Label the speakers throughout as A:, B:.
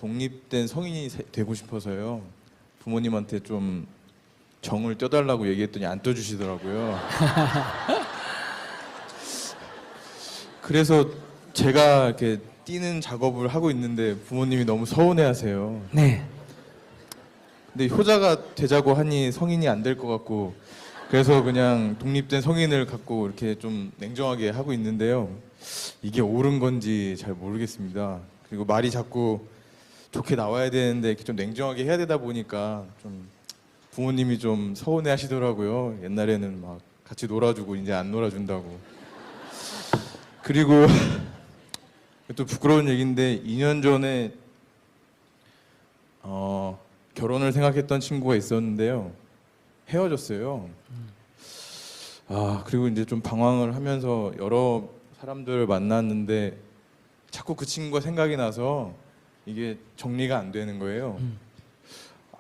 A: 독립된 성인이 되고 싶어서요. 부모님한테 좀 정을 떼달라고 얘기했더니 안 떼주시더라고요. 그래서 제가 이렇게 띄는 작업을 하고 있는데 부모님이 너무 서운해하세요.
B: 네.
A: 근데 효자가 되자고 하니 성인이 안 될 것 같고, 그래서 그냥 독립된 성인을 갖고 이렇게 좀 냉정하게 하고 있는데요. 이게 옳은 건지 잘 모르겠습니다. 그리고 말이 자꾸 좋게 나와야 되는데 이렇게 좀 냉정하게 해야 되다 보니까 좀 부모님이 좀 서운해 하시더라고요. 옛날에는 막 같이 놀아주고 이제 안 놀아준다고. 그리고 또 부끄러운 얘기인데 2년 전에 결혼을 생각했던 친구가 있었는데요. 헤어졌어요. 그리고 이제 좀 방황을 하면서 여러 사람들을 만났는데 자꾸 그 친구가 생각이 나서 이게 정리가 안 되는 거예요.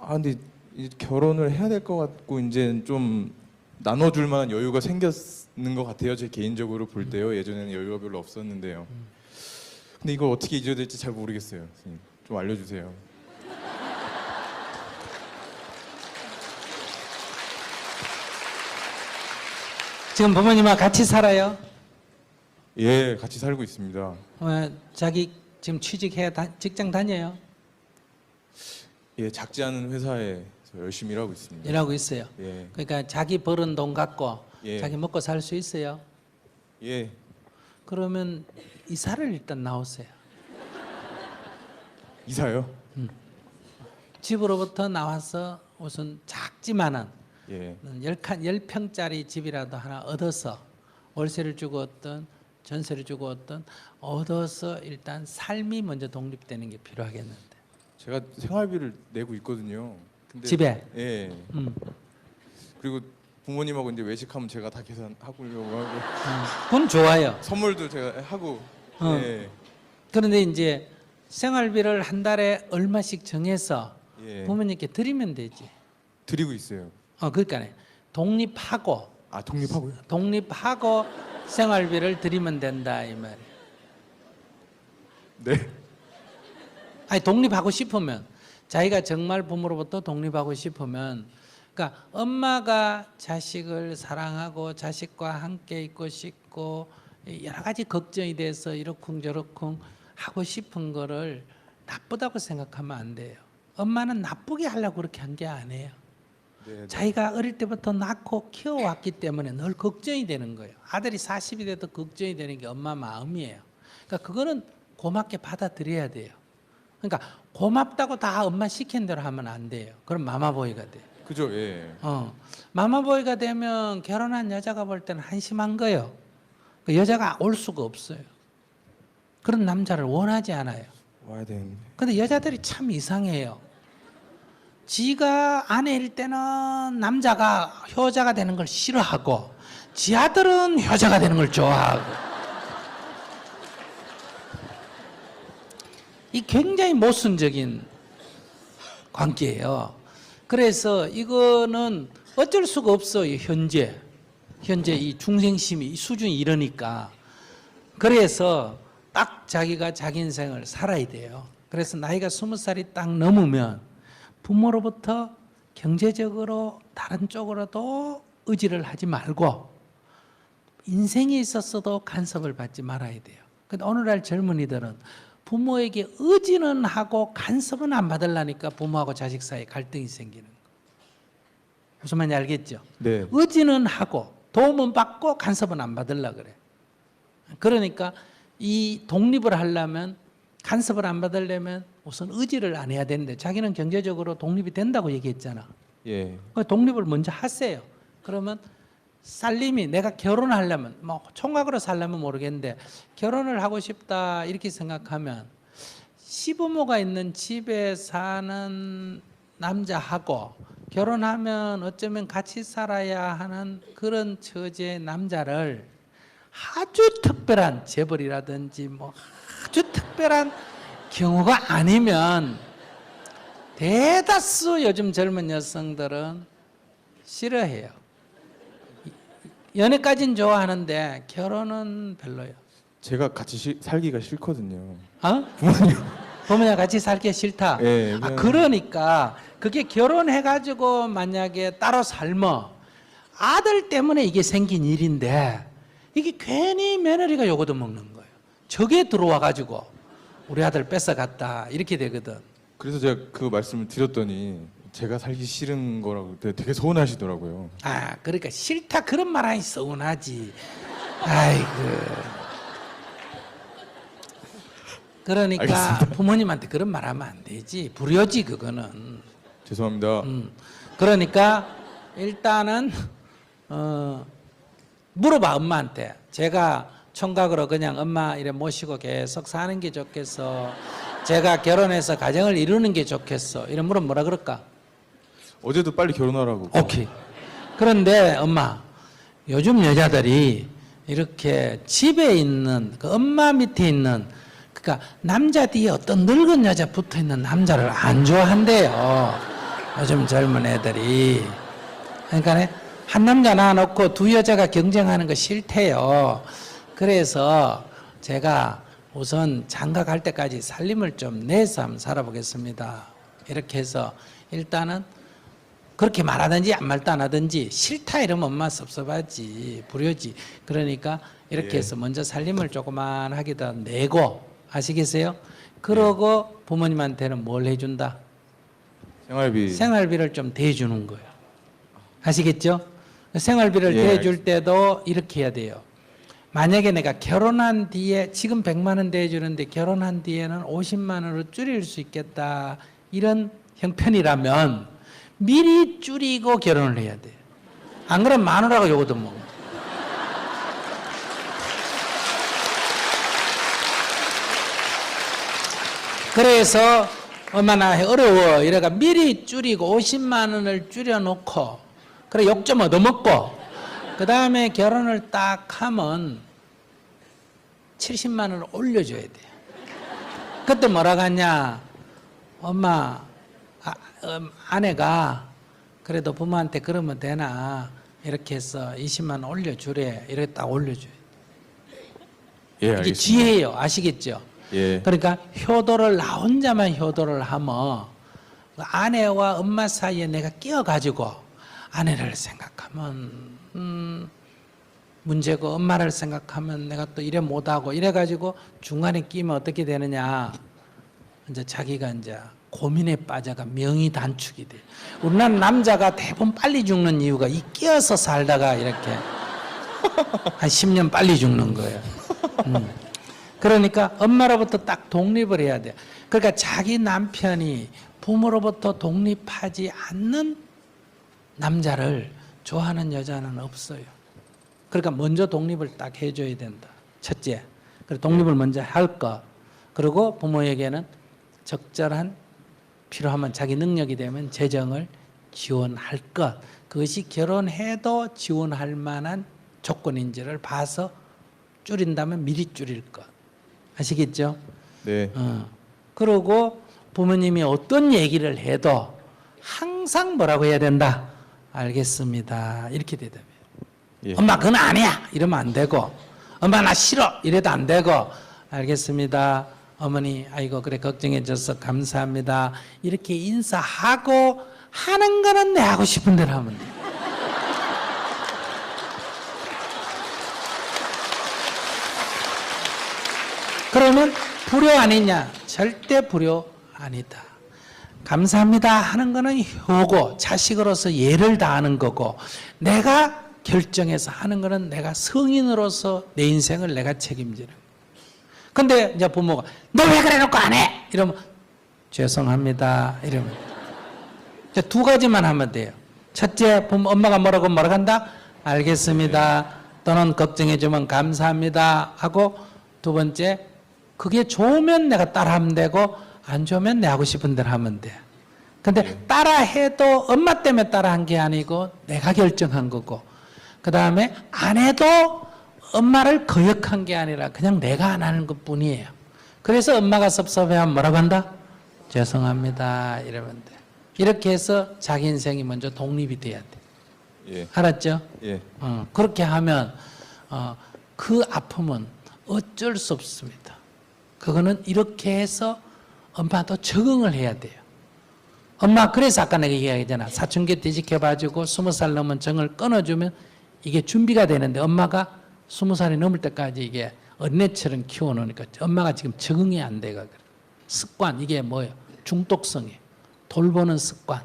A: 근데 이제 결혼을 해야 될 것 같고 이제 좀 나눠줄 만한 여유가 생겼는 것 같아요. 제 개인적으로 볼 때요. 예전에는 여유가 별로 없었는데요. 근데 이걸 어떻게 잊어야 될지 잘 모르겠어요. 선생님. 좀 알려주세요.
B: 지금 부모님하고 같이 살아요?
A: 예, 같이 살고 있습니다.
B: 자기 지금 취직해 직장 다녀요?
A: 예, 작지 않은 회사에서 열심히 일하고 있습니다.
B: 일하고 있어요.
A: 예,
B: 그러니까 자기 벌은 돈 갖고
A: 예.
B: 자기 먹고 살 수 있어요?
A: 예,
B: 그러면 이사를 일단 나오세요.
A: 이사요?
B: 집으로부터 나와서 우선 작지만은
A: 예,
B: 10평짜리 집이라도 하나 얻어서 월세를 주고 얻든 전세를 주고 얻든 얻어서 일단 삶이 먼저 독립되는 게 필요하겠는데.
A: 제가 생활비를 내고 있거든요. 근데
B: 집에?
A: 예.
B: 음.
A: 그리고 부모님하고 이제 외식하면 제가 다 계산하려고 하고
B: 그건 좋아요.
A: 선물도 제가 하고.
B: 어.
A: 예,
B: 그런데 이제 생활비를 한 달에 얼마씩 정해서
A: 예.
B: 부모님께 드리면 되지.
A: 드리고 있어요.
B: 그러니까 독립하고
A: 독립하고요?
B: 생활비를 드리면 된다 이 말이에요.
A: 네.
B: 아니 독립하고 싶으면 자기가 정말 부모로부터 독립하고 싶으면 그러니까 엄마가 자식을 사랑하고 자식과 함께 있고 싶고 여러 가지 걱정이 돼서 이러쿵저러쿵 하고 싶은 거를 나쁘다고 생각하면 안 돼요. 엄마는 나쁘게 하려고 그렇게 한 게 아니에요.
A: 네,
B: 자기가 어릴 때부터 낳고 키워왔기 때문에 늘 걱정이 되는 거예요. 아들이 40이 돼도 걱정이 되는 게 엄마 마음이에요. 그러니까 그거는 고맙게 받아들여야 돼요. 그러니까 고맙다고 다 엄마 시킨 대로 하면 안 돼요. 그럼 마마보이가 돼요.
A: 그죠? 예.
B: 마마보이가 되면 결혼한 여자가 볼 때는 한심한 거예요. 그 여자가 올 수가 없어요. 그런 남자를 원하지 않아요.
A: 와야 되는데.
B: 근데 여자들이 참 이상해요. 지가 아내일 때는 남자가 효자가 되는 걸 싫어하고 지 아들은 효자가 되는 걸 좋아하고 이 굉장히 모순적인 관계예요. 그래서 이거는 어쩔 수가 없어요. 현재 이 중생심이 이 수준이 이러니까. 그래서 딱 자기가 자기 인생을 살아야 돼요. 그래서 나이가 20살이 딱 넘으면 부모로부터 경제적으로 다른 쪽으로도 의지를 하지 말고 인생이 있었어도 간섭을 받지 말아야 돼요. 근데 오늘날 젊은이들은 부모에게 의지는 하고 간섭은 안 받으려니까 부모하고 자식 사이에 갈등이 생기는 거예요. 무슨 말인지 알겠죠?
A: 네.
B: 의지는 하고 도움은 받고 간섭은 안 받으려고 그래. 그러니까 이 독립을 하려면 간섭을 안 받으려면 우선 의지를 안 해야 되는데 자기는 경제적으로 독립이 된다고 얘기했잖아.
A: 예.
B: 독립을 먼저 하세요. 그러면 살림이 내가 결혼하려면 뭐 총각으로 살려면 모르겠는데 결혼을 하고 싶다 이렇게 생각하면 시부모가 있는 집에 사는 남자하고 결혼하면 어쩌면 같이 살아야 하는 그런 처지의 남자를 아주 특별한 재벌이라든지 뭐 아주 특별한 경우가 아니면 대다수 요즘 젊은 여성들은 싫어해요. 연애까지는 좋아하는데 결혼은 별로예요.
A: 제가 같이 살기가 싫거든요.
B: 어?
A: 부모님.
B: 부모님과 같이 살기 싫다.
A: 예,
B: 아,
A: 그냥-
B: 그러니까 그게 결혼해가지고 만약에 따로 삶어 아들 때문에 이게 생긴 일인데 이게 괜히 며느리가 요거도 먹는 거예요. 저게 들어와가지고 우리 아들 뺏어갔다 이렇게 되거든.
A: 그래서 제가 그 말씀을 드렸더니 제가 살기 싫은 거라고 되게 서운하시더라고요.
B: 아, 그러니까 싫다 그런 말 하니 서운하지. 아이고. 그러니까
A: 알겠습니다.
B: 부모님한테 그런 말 하면 안 되지. 불효지 그거는.
A: 죄송합니다.
B: 그러니까 일단은 물어봐 엄마한테. 제가 총각으로 그냥 엄마 이래 모시고 계속 사는 게 좋겠어. 제가 결혼해서 가정을 이루는 게 좋겠어. 이런 물으면 뭐라 그럴까?
A: 어제도 빨리 결혼하라고.
B: 오케이. 그런데 엄마, 요즘 여자들이 이렇게 집에 있는 그 엄마 밑에 있는 그러니까 남자 뒤에 어떤 늙은 여자 붙어 있는 남자를 안 좋아한대요. 요즘 젊은 애들이. 그러니까 한 남자 낳아놓고 두 여자가 경쟁하는 거 싫대요. 그래서 제가 우선 장가 갈 때까지 살림을 좀 내서 한번 살아보겠습니다. 이렇게 해서 일단은 그렇게 말하든지 안 말도 안 하든지 싫다 이러면 엄마 섭섭하지 불효지. 그러니까 이렇게 해서 먼저 살림을 조그만하게 더 내고 아시겠어요? 그러고 부모님한테는 뭘 해준다?
A: 생활비.
B: 생활비를 좀 대주는 거예요. 아시겠죠? 생활비를
A: 예,
B: 대줄 때도 이렇게 해야 돼요. 만약에 내가 결혼한 뒤에 지금 100만 원 대주는데 결혼한 뒤에는 50만 원으로 줄일 수 있겠다 이런 형편이라면 미리 줄이고 결혼을 해야 돼요. 안 그러면 마누라가 요거도 먹어. 그래서 엄마 나 어려워 이래가 미리 줄이고 50만 원을 줄여놓고 그래 욕 좀 얻어먹고 그 다음에 결혼을 딱 하면 70만 원을 올려줘야 돼요. 그때 뭐라 하냐 엄마 아내가 그래도 부모한테 그러면 되나 이렇게 해서 20만 원 올려주래 이렇게 딱 올려줘요.
A: 예,
B: 이게
A: 알겠습니다.
B: 지혜예요. 아시겠죠?
A: 예.
B: 그러니까 효도를 나 혼자만 효도를 하면 아내와 엄마 사이에 내가 끼어가지고 아내를 생각하면 문제고 엄마를 생각하면 내가 또 이래 못하고 이래가지고 중간에 끼면 어떻게 되느냐 이제 자기가 이제 고민에 빠져가 명의 단축이 돼. 우리나라 남자가 대부분 빨리 죽는 이유가 이 끼어서 살다가 이렇게 한 10년 빨리 죽는 거예요. 그러니까 엄마로부터 딱 독립을 해야 돼. 그러니까 자기 남편이 부모로부터 독립하지 않는 남자를 좋아하는 여자는 없어요. 그러니까 먼저 독립을 딱 해줘야 된다. 첫째. 그리고 독립을 먼저 할 것. 그리고 부모에게는 적절한 필요하면 자기 능력이 되면 재정을 지원할 것. 그것이 결혼해도 지원할 만한 조건인지를 봐서 줄인다면 미리 줄일 것. 아시겠죠?
A: 네.
B: 그러고 부모님이 어떤 얘기를 해도 항상 뭐라고 해야 된다? 알겠습니다. 이렇게 대답해요.
A: 예.
B: 엄마 그건 아니야. 이러면 안 되고 엄마 나 싫어. 이래도 안 되고 알겠습니다. 어머니 아이고 그래 걱정해 줘서 감사합니다. 이렇게 인사하고 하는 거는 내 하고 싶은 대로 하면 돼. 그러면 불효 아니냐? 절대 불효 아니다. 감사합니다 하는 거는 효고 자식으로서 예를 다하는 거고 내가 결정해서 하는 거는 내가 성인으로서 내 인생을 내가 책임지는 거예요. 근데 이제 부모가 너 왜 그래 놓고 안 해? 이러면 죄송합니다. 이러면 이제 두 가지만 하면 돼요. 첫째 엄마가 뭐라고 한다? 알겠습니다. 또는 걱정해 주면 감사합니다 하고 두 번째 그게 좋으면 내가 따라하면 되고 안 좋으면 내 하고 싶은 대로 하면 돼. 근데 따라해도 엄마 때문에 따라한 게 아니고 내가 결정한 거고 그 다음에 안 해도 엄마를 거역한 게 아니라 그냥 내가 안 하는 것뿐이에요. 그래서 엄마가 섭섭해하면 뭐라고 한다? 죄송합니다 이러면 돼. 이렇게 해서 자기 인생이 먼저 독립이 돼야 돼.
A: 예.
B: 알았죠?
A: 예.
B: 그렇게 하면 그 아픔은 어쩔 수 없습니다. 그거는 이렇게 해서 엄마도 적응을 해야 돼요. 엄마 그래서 아까 내가 얘기하잖아. 사춘기 뒤집혀가지고 20살 넘은 정을 끊어주면 이게 준비가 되는데 엄마가 20살이 넘을 때까지 이게 어린애처럼 키워놓으니까 엄마가 지금 적응이 안 돼가 그래. 습관 이게 뭐예요? 중독성이에요. 돌보는 습관,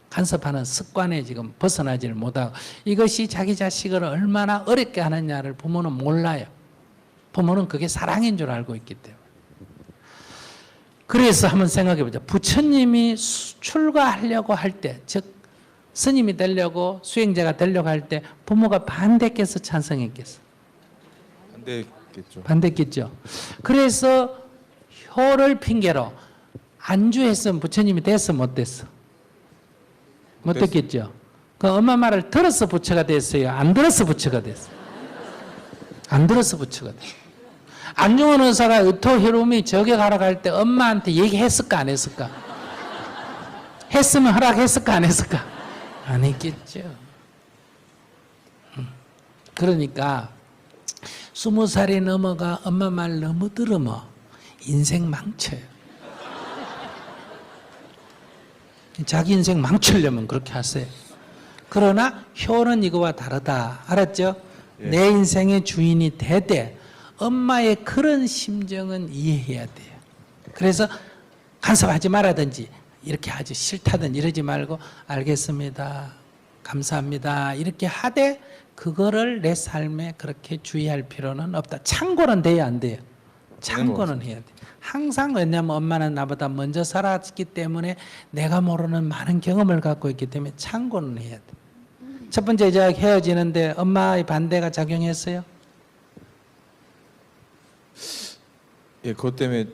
B: 간섭하는 습관에 지금 벗어나지를 못하고 이것이 자기 자식을 얼마나 어렵게 하느냐를 부모는 몰라요. 부모는 그게 사랑인 줄 알고 있기 때문에. 그래서 한번 생각해 보자. 부처님이 출가하려고 할 때, 즉 스님이 되려고 수행자가 되려고 할 때 부모가 반대했겠어, 찬성했겠어?
A: 반대겠죠.
B: 반대했겠죠. 그래서 효를 핑계로 안주했으면 부처님이 됐어, 못 됐어? 못 됐겠죠. 그 엄마 말을 들어서 부처가 됐어요, 안 들어서 부처가 됐어요? 안 들어서 부처가 됐어요. 안중원 의사가 의토희룸이 저격하러 갈 때 엄마한테 얘기했을까 안 했을까? 했으면 허락했을까 안 했을까? 안 했겠죠. 그러니까 20살이 넘어가 엄마 말 너무 들으면 인생 망쳐요. 자기 인생 망치려면 그렇게 하세요. 그러나 효는 이거와 다르다. 알았죠?
A: 예.
B: 내 인생의 주인이 되되 엄마의 그런 심정은 이해해야 돼요. 그래서 간섭하지 말라든지 이렇게 하지 싫다든지 이러지 말고 알겠습니다. 감사합니다. 이렇게 하되 그거를 내 삶에 그렇게 주의할 필요는 없다. 참고는 돼야 안 돼요. 참고는 해야 돼. 항상 왜냐하면 엄마는 나보다 먼저 살았기 때문에 내가 모르는 많은 경험을 갖고 있기 때문에 참고는 해야 돼. 첫 번째 이제 헤어지는데 엄마의 반대가 작용했어요?
A: 예, 그것 때문에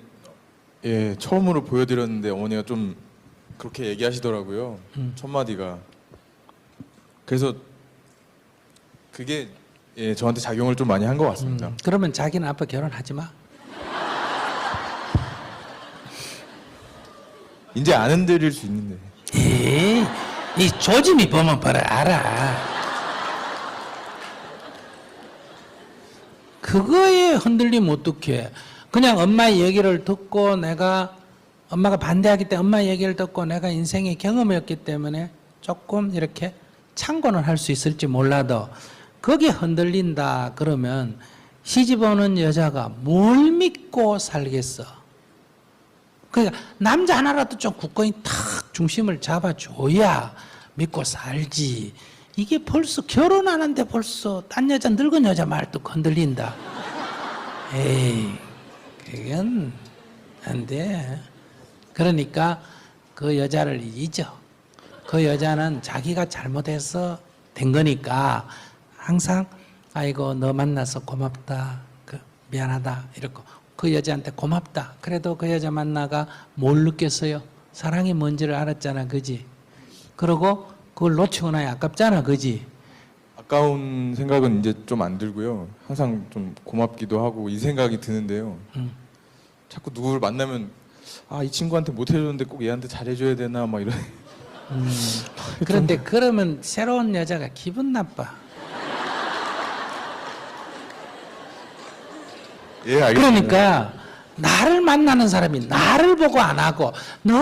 A: 예, 처음으로 보여드렸는데 어머니가 좀 그렇게 얘기하시더라고요. 첫 마디가. 그래서 그게 예, 저한테 작용을 좀 많이 한 것 같습니다.
B: 그러면 자기는 앞으로 결혼하지 마.
A: 이제 안 흔들릴 수 있는데.
B: 에이, 이 조짐이 보면 바로 알아. 그거에 흔들리면 어떡해. 그냥 엄마의 얘기를 듣고 내가 엄마가 반대하기 때문에 엄마의 얘기를 듣고 내가 인생의 경험이었기 때문에 조금 이렇게 참고는 할 수 있을지 몰라도 거기에 흔들린다 그러면 시집 오는 여자가 뭘 믿고 살겠어. 그러니까 남자 하나라도 좀 굳건히 탁 중심을 잡아줘야 믿고 살지. 이게 벌써 결혼하는데 벌써 딴 여자 늙은 여자 말도 흔들린다. 에이, 그건 안 돼. 그러니까 그 여자를 잊어. 그 여자는 자기가 잘못해서 된 거니까 항상 아이고 너 만나서 고맙다. 미안하다. 이렇게. 그 여자한테 고맙다. 그래도 그 여자 만나가 뭘 느꼈어요? 사랑이 뭔지를 알았잖아. 그지? 그러고 그걸 놓치고 나니 아깝잖아. 그지?
A: 아까운 생각은 이제 좀 안 들고요. 항상 좀 고맙기도 하고 이 생각이 드는데요. 자꾸 누구를 만나면 아, 이 친구한테 못 해줬는데 꼭 얘한테 잘해줘야 되나 막 이런.
B: 그런데 그러면 새로운 여자가 기분 나빠.
A: 예, 알겠습니다.
B: 그러니까 나를 만나는 사람이 나를 보고 안 하고 늘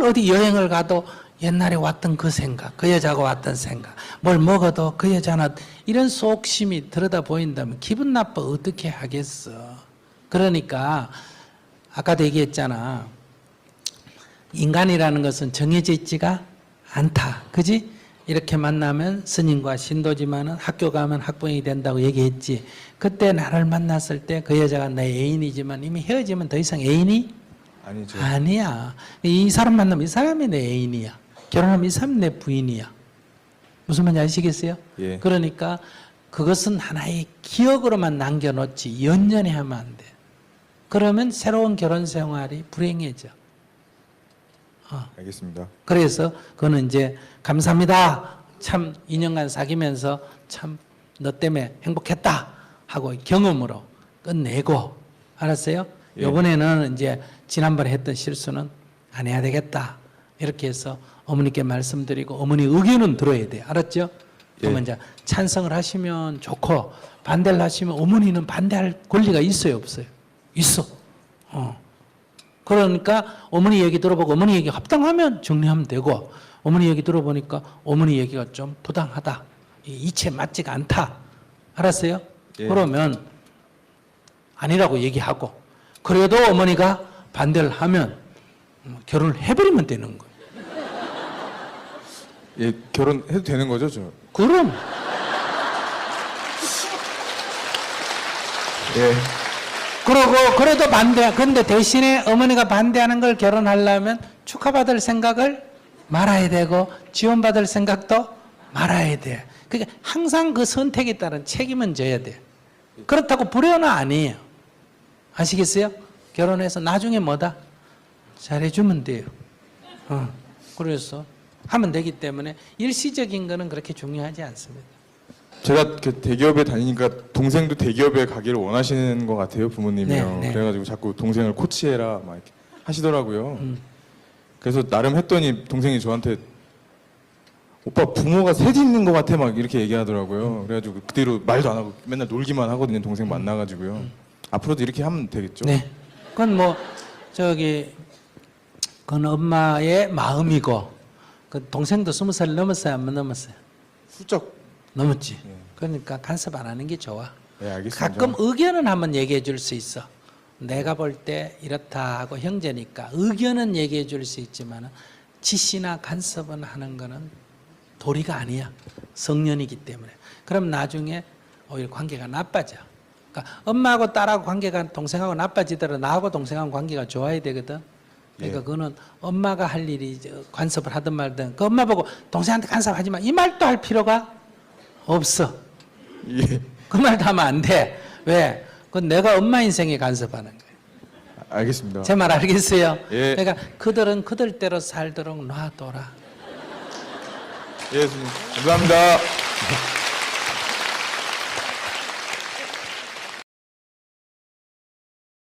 B: 어디 여행을 가도 옛날에 왔던 그 생각, 그 여자가 왔던 생각, 뭘 먹어도 그 여자는 이런 속심이 들여다 보인다면 기분 나빠 어떻게 하겠어. 그러니까 아까도 얘기했잖아. 인간이라는 것은 정해져 있지가 않다. 그지? 이렇게 만나면 스님과 신도지만은 학교 가면 학부형이 된다고 얘기했지. 그때 나를 만났을 때 그 여자가 내 애인이지만 이미 헤어지면 더 이상 애인이?
A: 아니죠.
B: 아니야. 이 사람 만나면 이 사람이 내 애인이야. 결혼하면 이 사람이 내 부인이야. 무슨 말인지 아시겠어요?
A: 예.
B: 그러니까 그것은 하나의 기억으로만 남겨놓지 연연히 하면 안 돼. 그러면 새로운 결혼 생활이 불행해져.
A: 알겠습니다.
B: 그래서 그거는 이제 감사합니다. 참 2년간 사귀면서 참 너 때문에 행복했다 하고 경험으로 끝내고 알았어요?
A: 예.
B: 이번에는 이제 지난번에 했던 실수는 안 해야 되겠다. 이렇게 해서 어머니께 말씀드리고 어머니 의견은 들어야 돼. 알았죠?
A: 예.
B: 그러면 이제 찬성을 하시면 좋고 반대를 하시면 어머니는 반대할 권리가 있어요, 없어요? 있어. 그러니까 어머니 얘기 들어보고 어머니 얘기 합당하면 정리하면 되고 어머니 얘기 들어보니까 어머니 얘기가 좀 부당하다. 이 이치에 맞지가 않다. 알았어요?
A: 예.
B: 그러면 아니라고 얘기하고 그래도 어머니가 반대를 하면 결혼을 해버리면 되는 거예요.
A: 예, 결혼해도 되는 거죠, 저?
B: 그럼
A: 예.
B: 그러고 그래도 반대. 근데 대신에 어머니가 반대하는 걸 결혼하려면 축하받을 생각을 말아야 되고 지원받을 생각도 말아야 돼. 그러니까 항상 그 선택에 따른 책임은 져야 돼. 그렇다고 불효는 아니에요. 아시겠어요? 결혼해서 나중에 뭐다? 잘해주면 돼요. 그래서 하면 되기 때문에 일시적인 거는 그렇게 중요하지 않습니다.
A: 제가 그 대기업에 다니니까 동생도 대기업에 가기를 원하시는 것 같아요, 부모님이요.
B: 네, 네.
A: 그래가지고 자꾸 동생을 코치해라 막 이렇게 하시더라고요. 그래서 나름 했더니 동생이 저한테 오빠 부모가 셋이 있는 것 같아 막 이렇게 얘기하더라고요. 그래가지고 그대로 말도 안 하고 맨날 놀기만 하거든요, 동생 만나가지고요. 앞으로도 이렇게 하면 되겠죠?
B: 네. 그건 뭐 그건 엄마의 마음이고 그 동생도 20살 넘었어요, 안 넘었어요?
A: 훌쩍.
B: 넘었지. 그러니까 간섭 안 하는 게 좋아.
A: 네, 알겠습니다.
B: 가끔 의견은 한번 얘기해 줄 수 있어. 내가 볼 때 이렇다 하고 형제니까 의견은 얘기해 줄 수 있지만 지시나 간섭은 하는 거는 도리가 아니야. 성년이기 때문에. 그럼 나중에 오히려 관계가 나빠져. 그러니까 엄마하고 딸하고 관계가 동생하고 나빠지더라도 나하고 동생하고 관계가 좋아야 되거든. 그러니까
A: 예.
B: 그거는 엄마가 할 일이 간섭을 하든 말든 그 엄마 보고 동생한테 간섭하지 마. 이 말도 할 필요가 없어.
A: 예.
B: 그 말도 하면 안 돼. 왜? 그건 내가 엄마 인생에 간섭하는 거예요.
A: 알겠습니다.
B: 제 말 알겠어요?
A: 예.
B: 그러니까 그들은 그들대로 살도록 놔둬라.
A: 예, 선생님. 감사합니다.